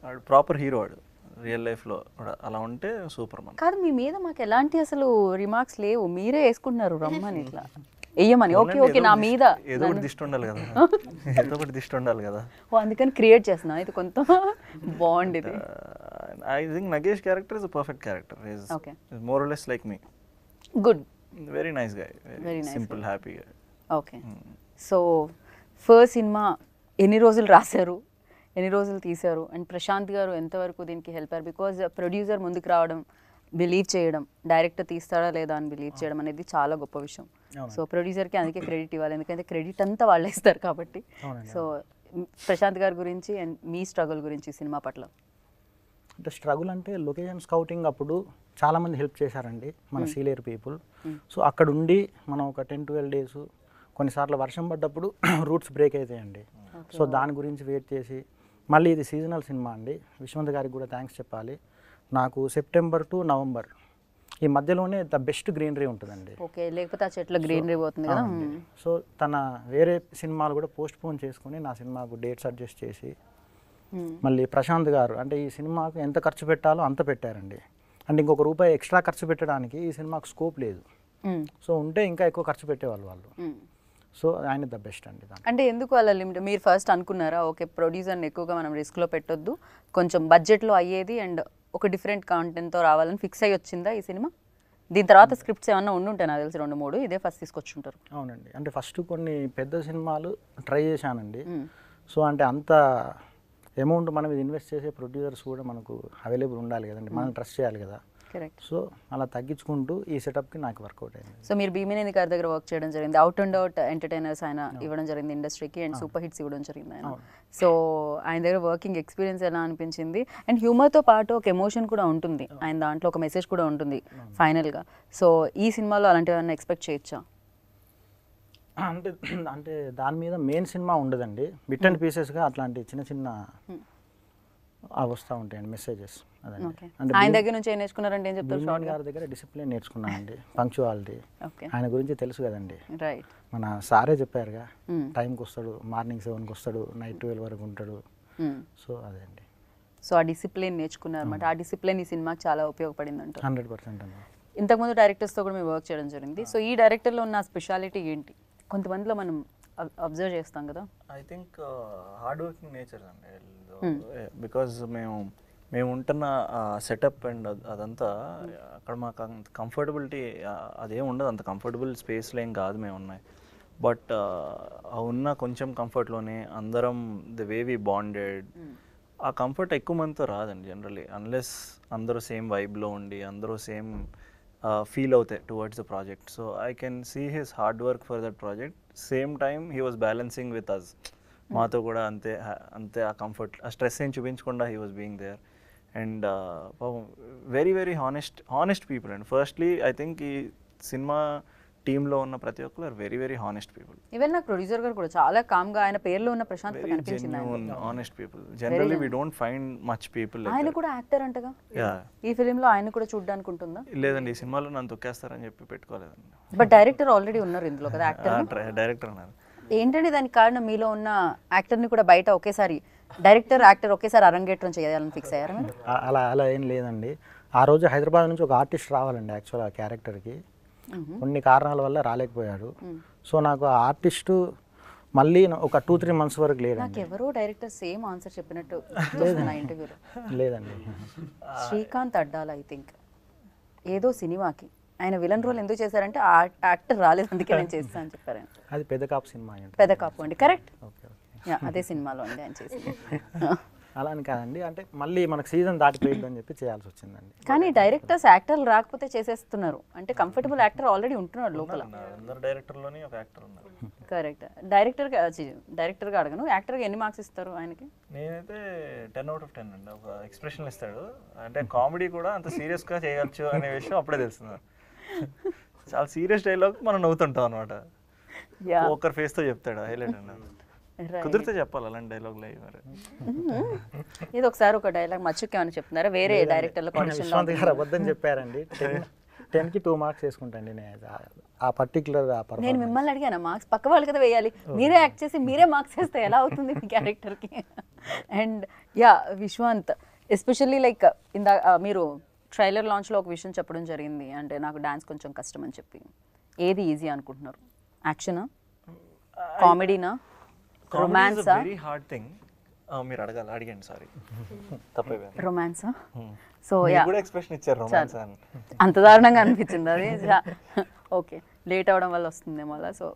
Speaker 3: ఆడు ప్రాపర్ హీరో. ఆడు రియల్ లైఫ్లో కూడా అలా ఉంటే సూపర్ మన.
Speaker 1: కాదు, మీ మీద మాకు ఎలాంటి అసలు రిమార్క్స్ లేవు, మీరే వేసుకుంటున్నారు రమ్మని ఇట్లా వెయ్యమని. ఓకే ఓకే, నా మీద
Speaker 3: ఏదో ఒకటి దిష్టి ఉండాలి కదా, ఏదో ఒకటి దిష్టి ఉండాలి కదా.
Speaker 1: ఓ అందుకని క్రియేట్ చేస్తున్నా, ఇది కొంత బాగుంది ఇది.
Speaker 3: I think Nagesh character is a perfect character.
Speaker 1: Okay.
Speaker 3: Is more or less like me.
Speaker 1: Good.
Speaker 3: Very nice guy,
Speaker 1: Very nice
Speaker 3: simple happy guy.
Speaker 1: Okay. So first cinema ఎన్ని రోజులు రాశారు, ఎన్ని రోజులు తీశారు, అండ్ ప్రశాంత్ గారు ఎంతవరకు దీనికి హెల్ప్ అయ్యారు? బికాజ్ ప్రొడ్యూసర్ ముందుకు రావడం, బిలీవ్ చేయడం, డైరెక్టర్ తీస్తాడా లేదా అని బిలీవ్ చేయడం అనేది చాలా గొప్ప విషయం. సో ప్రొడ్యూసర్కి అందుకే క్రెడిట్ ఇవ్వాలి, ఎందుకంటే క్రెడిట్ అంతా వాళ్ళే ఇస్తారు కాబట్టి. సో ప్రశాంత్ గారి గురించి అండ్ మీ స్ట్రగుల్ గురించి సినిమా పట్ల.
Speaker 2: అంటే స్ట్రగుల్ అంటే లొకేషన్ స్కౌటింగ్ అప్పుడు చాలామంది హెల్ప్ చేశారండి మన సీనియర్ పీపుల్. సో అక్కడ ఉండి మనం ఒక 10-12 డేస్, కొన్నిసార్లు వర్షం పడ్డప్పుడు రూట్స్ బ్రేక్ అవుతాయండి. సో దాని గురించి వెయిట్ చేసి, మళ్ళీ ఇది సీజనల్ సినిమా అండి. విశ్వంత్ గారికి కూడా థ్యాంక్స్ చెప్పాలి. నాకు సెప్టెంబర్ టు నవంబర్ ఈ మధ్యలోనే ద బెస్ట్ గ్రీనరీ ఉంటుందండి.
Speaker 1: ఓకే, లేకపోతే ఆ చెట్ల గ్రీనరీ పోతుంది కదా.
Speaker 2: సో తన వేరే సినిమాలు కూడా పోస్ట్ పోన్ చేసుకుని నా సినిమాకు డేట్స్ అడ్జస్ట్ చేసి, మళ్ళీ ప్రశాంత్ గారు అంటే ఈ సినిమాకు ఎంత ఖర్చు పెట్టాలో అంత పెట్టారండి. అంటే ఇంకొక రూపాయి ఎక్స్ట్రా ఖర్చు పెట్టడానికి ఈ సినిమాకు స్కోప్ లేదు. సో ఉంటే ఇంకా ఎక్కువ ఖర్చు పెట్టేవాళ్ళు వాళ్ళు. సో ఆయన ద బెస్ట్ అండి.
Speaker 1: అంటే ఎందుకు అలా లిమిట్? మీరు ఫస్ట్ అనుకున్నారా ఓకే ప్రొడ్యూసర్ని ఎక్కువగా మనం రిస్క్లో పెట్టొద్దు, కొంచెం బడ్జెట్లో అయ్యేది అండ్ ఒక డిఫరెంట్ కాంటెంట్తో రావాలని ఫిక్స్ అయ్యి వచ్చిందా ఈ సినిమా? దీని తర్వాత స్క్రిప్ట్స్ ఏమన్నా ఉండుంటాయి నాకు తెలిసి 2-3, ఇదే ఫస్ట్ తీసుకొచ్చుంటారు.
Speaker 2: అవునండి, అంటే ఫస్ట్ కొన్ని పెద్ద సినిమాలు ట్రై చేశానండి. సో అంటే అంత అమౌంట్ మనం ఇది ఇన్వెస్ట్ చేసే ప్రొడ్యూసర్స్ కూడా మనకు అవైలబుల్ ఉండాలి కదండి, మనం ట్రస్ట్ చేయాలి కదా.
Speaker 1: కరెక్ట్.
Speaker 2: సో అలా తగ్గించుకుంటూ ఈ సెటప్కి నాకు వర్కౌట్ అయింది.
Speaker 1: సో మీరు భీమినేని గారి దగ్గర వర్క్ చేయడం జరిగింది, అవుట్ అండ్ అవుట్ ఎంటర్టైనర్స్ ఆయన ఇవ్వడం జరిగింది ఇండస్ట్రీకి, అండ్ సూపర్ హిట్స్ ఇవ్వడం జరిగింది ఆయన. సో ఆయన దగ్గర వర్కింగ్ ఎక్స్పీరియన్స్ ఎలా అనిపించింది? అండ్ హ్యూమర్తో పాటు ఒక ఎమోషన్ కూడా ఉంటుంది ఆయన దాంట్లో, ఒక మెసేజ్ కూడా ఉంటుంది ఫైనల్గా. సో ఈ సినిమాలో అలాంటివి ఏమైనా ఎక్స్పెక్ట్ చేయొచ్చా?
Speaker 2: అంటే అంటే దాని మీద మెయిన్ సినిమా ఉండదండి, బిట్ అండ్ పీసెస్గా అట్లాంటి చిన్న చిన్న వస్తూ ఉంటాయండి మెసేజెస్. అదండి. అంటే
Speaker 1: ఆయన దగ్గర నుంచి ఏం నేర్చుకున్నారంటే ఏం చెప్తారు?
Speaker 2: భీమన్ గారి దగ్గర డిసిప్లిన్ నేర్చుకున్నానండి, పంక్చువాలిటీ. ఆయన గురించి తెలుసు కదండి,
Speaker 1: రైట్.
Speaker 2: మన సారే చెప్పారుగా, టైంకి వస్తాడు, మార్నింగ్ 7కి వస్తాడు, నైట్ 12 వరకు ఉంటాడు. సో అదే అండి.
Speaker 1: సో ఆ డిసిప్లిన్ నేర్చుకున్నారు అనమాట. ఆ డిసిప్లిన్ ఈ సినిమాకి చాలా ఉపయోగపడింది అంట.
Speaker 2: 100% అండి.
Speaker 1: ఇంతకుముందు డైరెక్టర్స్తో కూడా మేము వర్క్ చేయడం జరిగింది. సో ఈ డైరెక్టర్లో ఉన్న స్పెషాలిటీ ఏంటి? కొంతమందిలో మనం అబ్జర్వ్ చేస్తాం కదా.
Speaker 3: I think hard working nature అండి. బికాజ్ మేము ఉంటున్న సెటప్ అండ్ అదంతా అక్కడ మాకు అంత కంఫర్టబిలిటీ అదేం ఉండదు, అంత కంఫర్టబుల్ స్పేస్లో ఏం కాదు మేము ఉన్నాయి. బట్ ఉన్న కొంచెం కంఫర్ట్లోనే అందరం ద వే వి బాండెడ్, ఆ కంఫర్ట్ ఎక్కువ మందితో రాదండి జనరలీ, అన్లెస్ అందరూ సేమ్ వైబ్లో ఉండి అందరూ సేమ్ ఫీల్ అవుతాయి towards the project. So I can see his hard work for that project. Same time he was balancing with us, మాతో కూడా అంతే అంతే ఆ కంఫర్ట్, ఆ స్ట్రెస్ ఏం చూపించకుండా he was being there. And very very honest people and firstly I think ఈ cinema టీంలో ఉన్న ప్రతి ఒక్కరు are very very honest people.
Speaker 1: Even నాకు ప్రొడ్యూసర్ గారు కూడా చాలా కామ్గా, ఆయన పేరులో ఉన్న ప్రశాంత్ కనిపించింది.
Speaker 3: Honest people generally we don't find much people.
Speaker 1: ఆయన కూడా యాక్టర్ అంటగా, ఈ ఫిలింలో ఆయన కూడా చూడడానికి ఉంటుందా?
Speaker 3: లేదండి, ఈ సినిమాలో నన్ను తొక్కేస్తారని చెప్పి పెట్టుకోలేదండి.
Speaker 1: బట్ డైరెక్టర్ ఆల్రెడీ ఉన్నారు ఇందులో కదా, యాక్టర్.
Speaker 3: డైరెక్టర్ ఉన్నారు.
Speaker 1: ఏంటంటే దానికి కారణం మీలో ఉన్న యాక్టర్ని కూడా బయట ఒకేసారి డైరెక్టర్ యాక్టర్ ఒకేసారి అరంగేట్రం చేయాలని ఫిక్స్ అయ్యారు.
Speaker 2: అలా ఏం లేదండి. ఆ రోజు హైదరాబాద్ నుంచి ఒక ఆర్టిస్ట్ రావాలండి యాక్చువల్ ఆ క్యారెక్టర్కి, కొన్ని కారణాల వల్ల రాలేకపోయాడు. సో నాకు ఆ ఆర్టిస్టు మళ్ళీ ఒక 2-3 months వరకు లేదండి.
Speaker 1: నాకు ఎవరో డైరెక్టర్ సేమ్ ఆన్సర్ చెప్పినట్టు నా ఇంటర్వ్యూలో.
Speaker 2: లేదండి,
Speaker 1: శ్రీకాంత్ అడ్డాల ఐ థింక్ ఏదో సినిమాకి ఆయన విలన్ రోల్ ఎందుకు చేశారంటే ఆ యాక్టర్ రాలేదు అందుకే నేను చేస్తాను అని చెప్పారు.
Speaker 2: అది పెద్ద కాపు సినిమా అండి.
Speaker 1: పెద్ద కాపు అండి, కరెక్ట్.
Speaker 2: ఓకే
Speaker 1: అదే సినిమాలో అండి ఆయన చేసింది.
Speaker 2: అలా అని కాదండి, అంటే మళ్ళీ మనకు సీజన్ దాటిపోయింది అని చెప్పి చేయాల్సి వచ్చిందండి.
Speaker 1: కానీ డైరెక్టర్స్ యాక్టర్లు రాకపోతే చేసేస్తున్నారు, అంటే కంఫర్టబుల్ యాక్టర్ ఆల్రెడీ ఉంటున్నాడు లోపల.
Speaker 3: అందరు డైరెక్టర్లోనే ఒక యాక్టర్ ఉన్నారు.
Speaker 1: కరెక్ట్. డైరెక్టర్గా అడగను, యాక్టర్గా ఎన్ని మార్క్స్ ఇస్తారు ఆయనకి?
Speaker 3: నేనైతే 10 out of 10 అండి. ఒక ఎక్స్ప్రెషన్ ఇస్తాడు, అంటే కామెడీ కూడా అంత సీరియస్గా చేయొచ్చు అనే విషయం అప్పుడే తెలుస్తుంది. చాలా సీరియస్ డైలాగ్ మనం నవ్వుతుంటాం అనమాట, ఒకరి ఫేస్తో చెప్తాడు, హైలైట్ అన్నారు. కుదిరితే చెప్పాలి అలాంటి డైలాగ్ లైవ్ మరి.
Speaker 1: ఇది ఒకసారి ఒక డైలాగ్ మచ్చుకేమని చెప్తున్నారా వేరే డైరెక్టర్లకు?
Speaker 2: విశ్వంత్ గారు అబద్ధం చెప్పారండి. 10కి 2 marks వేసుకుంటాండి నేను ఆ పర్టికులర్.
Speaker 1: నేను మిమ్మల్ని అడిగాను మార్క్స్, పక్క వాళ్ళు కదా వేయాలి, మీరే యాక్ట్ చేసి మీరే మార్క్స్ వేస్తే ఎలా అవుతుంది మీ క్యారెక్టర్కి? అండ్ విశ్వంత్ ఎస్పెషల్లీ లైక్ ఇందా మీరు ట్రైలర్ లాంచ్లో ఒక విషయం చెప్పడం జరిగింది, అంటే నాకు డాన్స్ కొంచెం కష్టం అని చెప్పి. ఏది ఈజీ అనుకుంటున్నారు? యాక్షనా, కామెడీనా, రొమాన్సా?
Speaker 3: Very hard thing. మీరు అడగండి, సారీ తప్పైపోయింది.
Speaker 1: రొమాన్సా? సో
Speaker 3: కూడా ఎక్స్ప్రెషన్ ఇచ్చారు రొమాన్స్ అని.
Speaker 1: అంత దారుణంగా అనిపించింది అది. ఓకే, లేట్ అవడం వల్ల వస్తుందేమో అలా. సో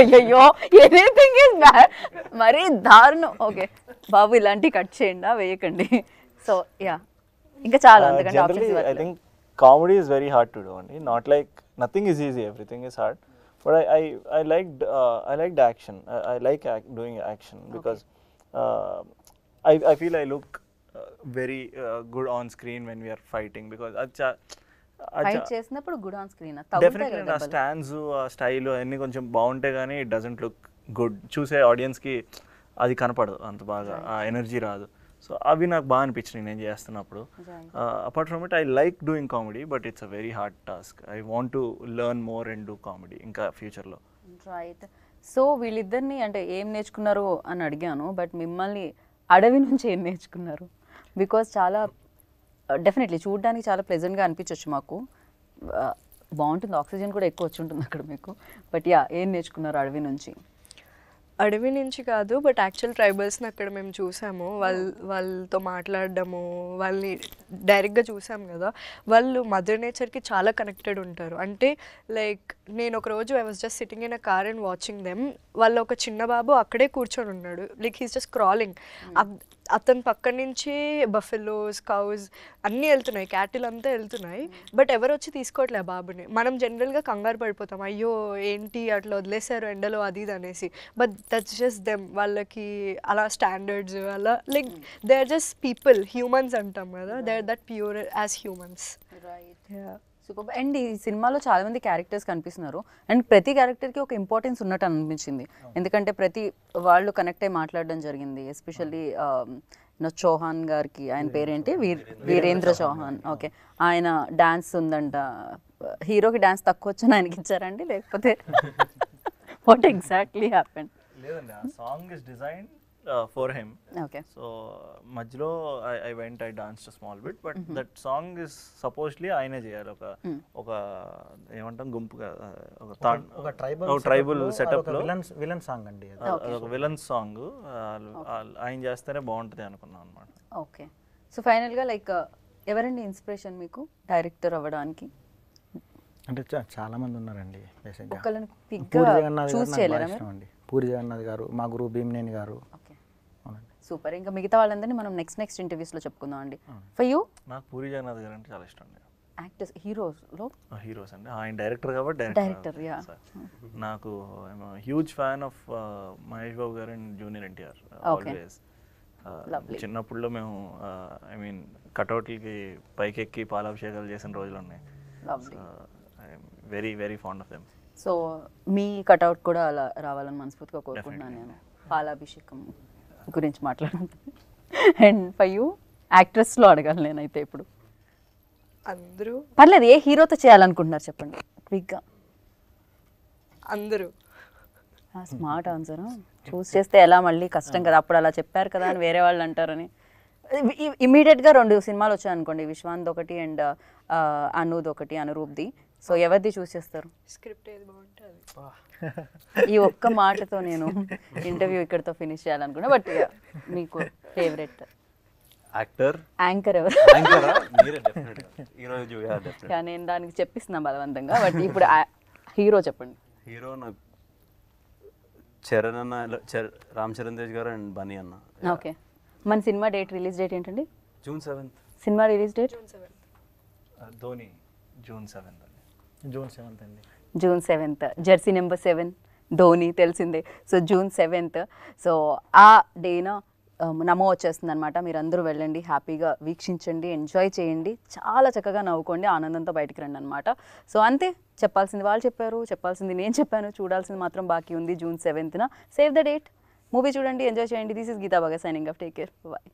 Speaker 1: అయ్యయ్యో, ఎనీథింగ్ ఇస్ బ్యాడ్, మరీ దారుణం. ఓకే బాబు, ఇలాంటివి కట్ చేయండి, వేయకండి. సో యా, ఇంకా చాలా అంతకంటే
Speaker 3: Generally, I think comedy is very hard to do only. Not like nothing is easy, everything is hard. But I liked action. I like doing action because I feel I look very good on screen when we are fighting because
Speaker 1: fight చేసినప్పుడు good on screen
Speaker 3: definitely నా stands ఆ style అన్నీ కొంచెం బాగుంటే కానీ it doesn't look good. చూసే ఆడియన్స్కి అది కనపడదు అంత బాగా, ఆ ఎనర్జీ రాదు. సో అవి నాకు బాగా అనిపించినాయి నేను చేస్తున్నప్పుడు. Apart from it I like doing comedy, but it's a very hard task. I want to learn more and do comedy ఇంకా ఫ్యూచర్లో.
Speaker 1: రైట్. సో వీళ్ళిద్దరిని అంటే ఏం నేర్చుకున్నారు అని అడిగాను, బట్ మిమ్మల్ని అడవి నుంచి ఏం నేర్చుకున్నారు? బికాజ్ చాలా డెఫినెట్లీ చూడడానికి చాలా ప్లెజెంట్గా అనిపించవచ్చు మాకు, బాగుంటుంది, ఆక్సిజన్ కూడా ఎక్కువ వచ్చి ఉంటుంది అక్కడ మీకు. బట్ యా, ఏం నేర్చుకున్నారు అడవి నుంచి?
Speaker 4: అడవి నుంచి కాదు, బట్ యాక్చువల్ ట్రైబల్స్ని అక్కడ మేము చూసాము. వాళ్ళతో మాట్లాడడము, వాళ్ళని డైరెక్ట్గా చూసాం కదా. వాళ్ళు మదర్ నేచర్కి చాలా కనెక్టెడ్ ఉంటారు. అంటే లైక్ నేను ఒకరోజు I was just sitting in a car and watching them. వాళ్ళ ఒక చిన్న బాబు అక్కడే కూర్చొని ఉన్నాడు, లైక్ హీస్ జస్ట్ క్రాలింగ్. అతని పక్క నుంచి బఫెలోస్, కౌస్ అన్నీ వెళ్తున్నాయి, క్యాటిల్ అంతా వెళ్తున్నాయి, బట్ ఎవరు వచ్చి తీసుకోవట్లే ఆ బాబుని. మనం జనరల్గా కంగారు పడిపోతాం, అయ్యో ఏంటి అట్లా వదిలేశారు ఎండలో అది ఇది అనేసి. But that's just them. వాళ్ళకి అలా స్టాండర్డ్స్ అలా like they are just people, humans అంటాం కదా, they are that pure as humans.
Speaker 1: Super. And ఈ సినిమాలో చాలా మంది క్యారెక్టర్స్ కనిపిస్తున్నారు, అండ్ ప్రతి క్యారెక్టర్కి ఒక ఇంపార్టెన్స్ ఉన్నట్టు అనిపించింది. ఎందుకంటే ప్రతి వాళ్ళు కనెక్ట్ అయ్యి మాట్లాడడం జరిగింది. ఎస్పెషల్లీ చౌహాన్ గారికి, ఆయన పేరేంటి, వీరేంద్ర చౌహాన్. ఓకే, ఆయన డాన్స్ ఉందంట, హీరోకి డాన్స్ తక్కువ వచ్చని ఆయనకి ఇచ్చారండి, లేకపోతే వాట్ ఎగ్జాక్ట్లీ హ్యాపెండ్?
Speaker 3: లేదండి, ఆ song is design for him.
Speaker 1: Okay.
Speaker 3: So మధ్యలో I danced small bit, but that song is supposedly ఆయనే చేయాలి. ఒక ఏమంటాం గుంపుగా, ఒక ట్రైబల్ సెటప్ లో
Speaker 2: విలన్ సాంగ్ అండి,
Speaker 3: అదొక విలన్ సాంగ్ ఆయన చేస్తేనే బాగుంటుంది అనుకున్నాం అనమాట.
Speaker 1: ఓకే. సో ఫైనల్గా లైక్ ఎవరండి ఇన్స్పిరేషన్ మీకు డైరెక్టర్ అవ్వడానికి?
Speaker 2: అంటే చాలా మంది ఉన్నారండి. బేసిక్గా
Speaker 1: ఒకళ్ళని
Speaker 2: పూరి జగన్నాథ్
Speaker 1: చూస్
Speaker 2: గారు
Speaker 1: చేయలేరా
Speaker 2: నాకు
Speaker 1: మీరు?
Speaker 2: ఇష్టం అండి. పూరి జగన్నాథ్ గారు, మా గురువు భీమనేని గారు.
Speaker 1: ఓకే,
Speaker 2: అవునండి.
Speaker 1: సూపర్. ఇంకా మిగతా వాళ్ళందరినీ మనం నెక్స్ట్ ఇంటర్వ్యూస్లో చెప్పుకుందాం అండి. ఫర్ యూ
Speaker 3: నాకు పూరి జగన్నాథ్ గారు అంటే చాలా ఇష్టం అండి.
Speaker 1: యాక్టర్స్, హీరోస్లో
Speaker 3: హీరోస్ అండి, ఆయన డైరెక్టర్ కాబట్టి
Speaker 1: డైరెక్టర్. యా,
Speaker 3: నాకు huge fan of Mahesh Babu గారు అండ్ జూనియర్ ఎన్టీఆర్ ఆల్వేస్. చిన్నప్పుడులో మేము ఐ మీన్ కటౌట్లకి పైకెక్కి పాలాభిషేకాలు చేసిన రోజులు ఉన్నాయి. Very very fond of them.
Speaker 1: So me cutout కూడా అలా రావాలని మనస్ఫూర్తిగా కోరుకుంటున్నాను నేను. పాలాభిషేకం గురించి మాట్లాడాను. అండ్ ఫర్ యూ యాక్ట్రెస్లో అడగాలి నేనైతే ఇప్పుడు.
Speaker 4: అందరూ
Speaker 1: పర్లేదు, ఏ హీరోతో చేయాలనుకుంటున్నారు చెప్పండి క్విక్గా.
Speaker 4: అందరూ.
Speaker 1: Smart answer. చూస్ చేస్తే ఎలా, మళ్ళీ కష్టం కదా, అప్పుడు అలా చెప్పారు కదా అని వేరే వాళ్ళు అంటారని. ఇమీడియట్గా 2 సినిమాలు వచ్చాయనుకోండి, విశ్వాంత్ ఒకటి అండ్ అనూద్ ఒకటి, అనురూప్ది. సో ఎవరిది చూస్ చేస్తారు?
Speaker 4: స్క్రిప్ట్ ఏది బాగుంటుంది.
Speaker 1: ఈ ఒక్క మాటతో నేను ఇంటర్వ్యూ ఇక్కడితో ఫినిష్ చేయాలనుకున్నా. బట్ మీకు ఫేవరెట్
Speaker 5: యాక్టర్,
Speaker 1: యాంకర్ ఎవరు? నేను దానికి చెప్పిస్తున్నా బలవంతంగా. బట్ ఇప్పుడు హీరో చెప్పండి.
Speaker 5: హీరో నాకు చరణ్ అన్న, రామ్ చరణ్ తేజ్ గారు అండ్ బన్నీ అన్న.
Speaker 1: ఓకే. మన సినిమా రిలీజ్ డేట్ ఏంటండి?
Speaker 5: June 7th.
Speaker 1: Cinema release date
Speaker 3: Dhoni June 7th అండి.
Speaker 1: June 7th. Jersey number 7 Dhoni తెలిసిందే. So June 7th. సో ఆ డేన నమో వచ్చేస్తుంది అనమాట. మీరు అందరూ వెళ్ళండి, హ్యాపీగా వీక్షించండి, ఎంజాయ్ చేయండి, చాలా చక్కగా నవ్వుకోండి, ఆనందంతో బయటికి రండి అనమాట. సో అంతే, చెప్పాల్సింది వాళ్ళు చెప్పారు, చెప్పాల్సింది నేను చెప్పాను, చూడాల్సింది మాత్రం బాకీ ఉంది. June 7th. Save the date, movie చూడండి, ఎంజాయ్ చేయండి. దిస్ ఇస్ గీతా బాగా signing off. Take care, bye.